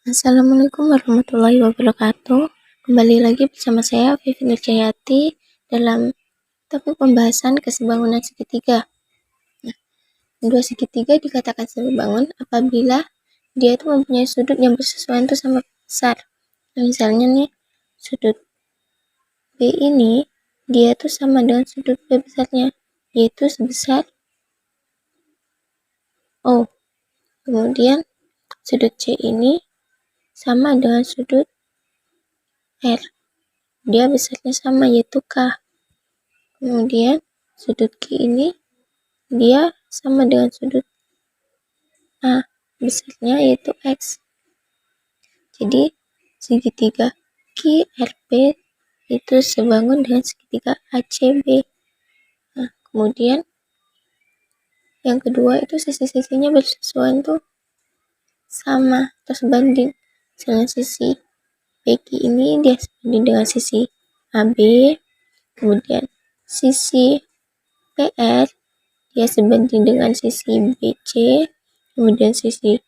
Assalamualaikum warahmatullahi wabarakatuh. Kembali lagi bersama saya Vivi Nurjayati dalam topik pembahasan kesebangunan segitiga. Dua segitiga dikatakan sebangun apabila dia itu mempunyai sudut yang bersesuaian itu sama besar. Misalnya nih, sudut B ini dia itu sama dengan sudut B besarnya, yaitu sebesar O. Kemudian sudut C ini sama dengan sudut R. Dia besarnya sama, yaitu K. Kemudian sudut Q ini dia sama dengan sudut A, besarnya yaitu X. Jadi segitiga QRP itu sebangun dengan segitiga ACB. Nah, kemudian yang kedua itu sisi-sisinya bersesuaian tuh sama atau sebanding. Misalnya sisi PQ ini dia sebanding dengan sisi AB, kemudian sisi PR dia sebanding dengan sisi BC, kemudian sisi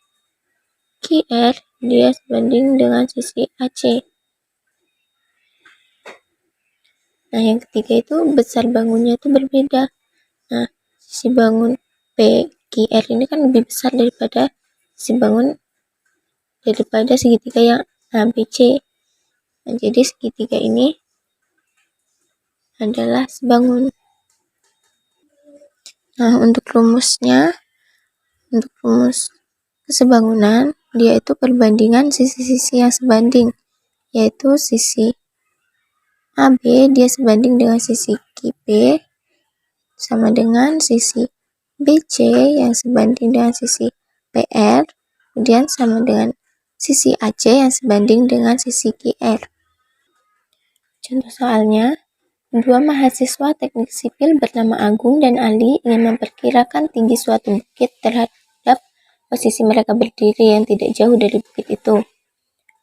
QR dia sebanding dengan sisi AC. Nah, yang ketiga itu besar bangunnya itu berbeda. Nah, sisi bangun PQR ini kan lebih besar daripada segitiga yang ABC. Nah, jadi segitiga ini adalah sebangun. Nah, untuk rumus kesebangunan, dia itu perbandingan sisi-sisi yang sebanding, yaitu sisi AB dia sebanding dengan sisi QP sama dengan sisi BC yang sebanding dengan sisi PR, kemudian sama dengan sisi AC yang sebanding dengan sisi QR. Contoh soalnya, dua mahasiswa teknik sipil bernama Agung dan Ali ingin memperkirakan tinggi suatu bukit terhadap posisi mereka berdiri yang tidak jauh dari bukit itu.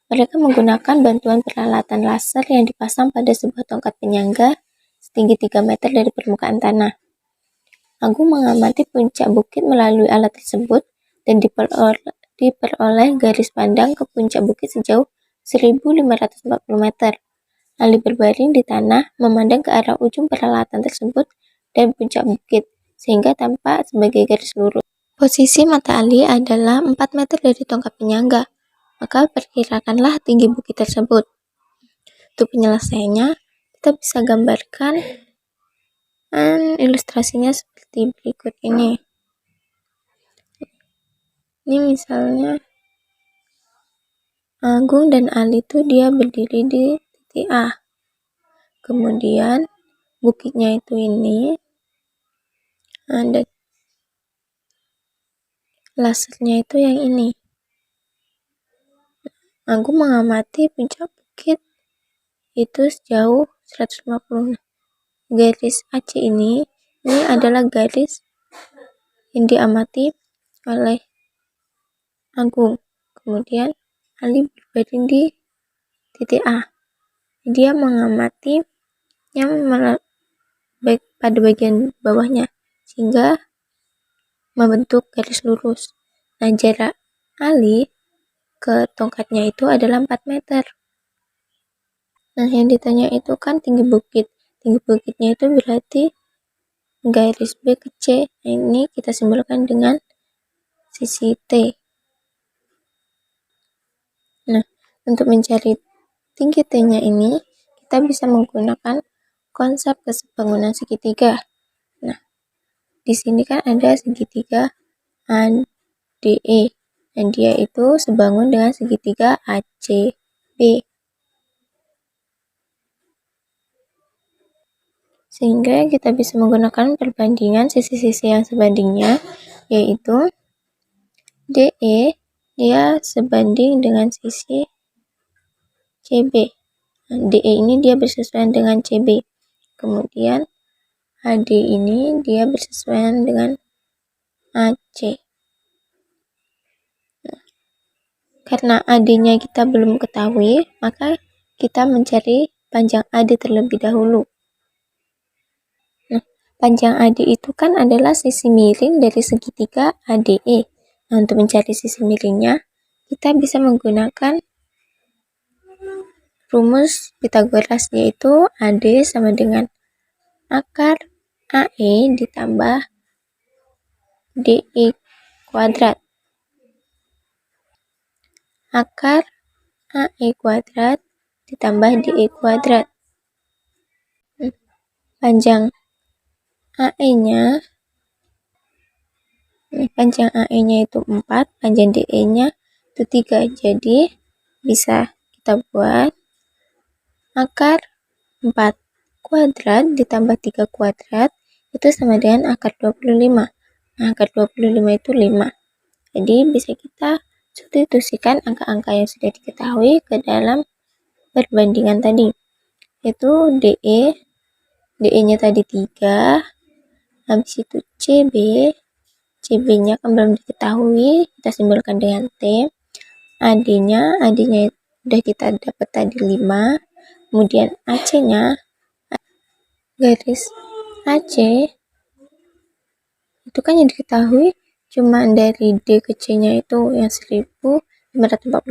Mereka menggunakan bantuan peralatan laser yang dipasang pada sebuah tongkat penyangga setinggi 3 meter dari permukaan tanah. Agung mengamati puncak bukit melalui alat tersebut dan diperoleh garis pandang ke puncak bukit sejauh 1540 meter. Ali berbaring di tanah, memandang ke arah ujung peralatan tersebut dan puncak bukit, sehingga tampak sebagai garis lurus. Posisi mata Ali adalah 4 meter dari tongkat penyangga, maka perkirakanlah tinggi bukit tersebut. Untuk penyelesaiannya, kita bisa gambarkan ilustrasinya seperti berikut ini. Ini misalnya Agung dan Ali itu dia berdiri di titik A. Kemudian bukitnya itu ini ada lasernya itu yang ini. Agung mengamati puncak bukit itu sejauh 150. Garis AC ini adalah garis yang diamati oleh Agung. Kemudian Ali berbaring di titik A. Dia mengamati yang pada bagian bawahnya sehingga membentuk garis lurus. Nah, jarak Ali ke tongkatnya itu adalah 4 meter. Nah, yang ditanya itu kan tinggi bukit. Tinggi bukitnya itu berarti garis B ke C. Nah, ini kita simbolkan dengan sisi T. Nah, untuk mencari tinggi T-nya ini, kita bisa menggunakan konsep kesebangunan segitiga. Nah, di sini kan ada segitiga ADE, dan dia itu sebangun dengan segitiga ACB. Sehingga kita bisa menggunakan perbandingan sisi-sisi yang sebandingnya, yaitu DE dia sebanding dengan sisi CB. DE ini dia bersesuaian dengan CB. Kemudian AD ini dia bersesuaian dengan AC. Karena AD-nya kita belum ketahui, maka kita mencari panjang AD terlebih dahulu. Nah, panjang AD itu kan adalah sisi miring dari segitiga ADE. Nah, untuk mencari sisi miringnya, kita bisa menggunakan rumus Pythagoras, yaitu AD sama dengan akar AE ditambah DE kuadrat. Akar AE kuadrat ditambah DE kuadrat. Panjang AE-nya itu 4, panjang DE-nya itu 3. Jadi bisa kita buat akar 4 kuadrat ditambah 3 kuadrat itu sama dengan akar 25. Nah, akar 25 itu 5. Jadi bisa kita substitusikan angka-angka yang sudah diketahui ke dalam perbandingan tadi. Yaitu DE-nya tadi 3, habis itu CB-nya kan belum diketahui, kita simbolkan dengan T. AD-nya udah kita dapat tadi 5. Kemudian AC-nya, garis AC itu kan yang diketahui cuma dari D ke C-nya itu yang 1540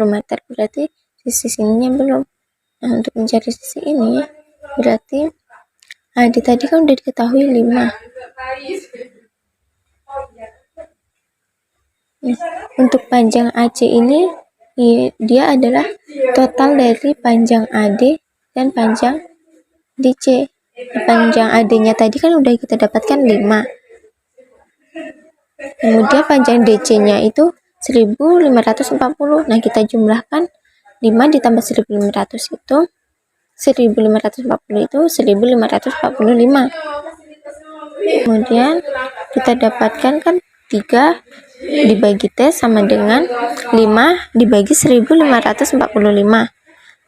meter, berarti sisi sininya belum. Nah, untuk mencari sisi ini berarti AD tadi kan udah diketahui 5. Untuk panjang AC ini dia adalah total dari panjang AD dan panjang DC. Panjang AD-nya tadi kan udah kita dapatkan 5. Kemudian panjang DC-nya itu 1540. Nah, kita jumlahkan 5 ditambah 1500 itu 1540 itu 1545. Kemudian kita dapatkan kan 3 dibagi T sama dengan 5 dibagi 1545.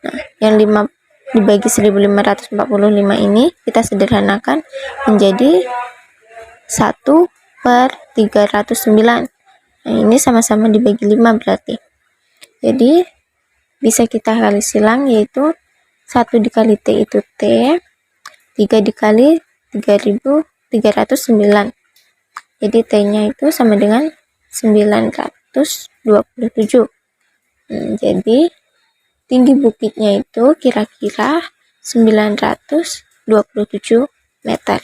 Nah, yang 5 dibagi 1545 ini kita sederhanakan menjadi 1/309. Nah, ini sama-sama dibagi 5 berarti. Jadi bisa kita kali silang, yaitu 1 dikali T itu T, 3 dikali 3309. Jadi T-nya itu sama dengan 927. Jadi tinggi bukitnya itu kira-kira 927 meter.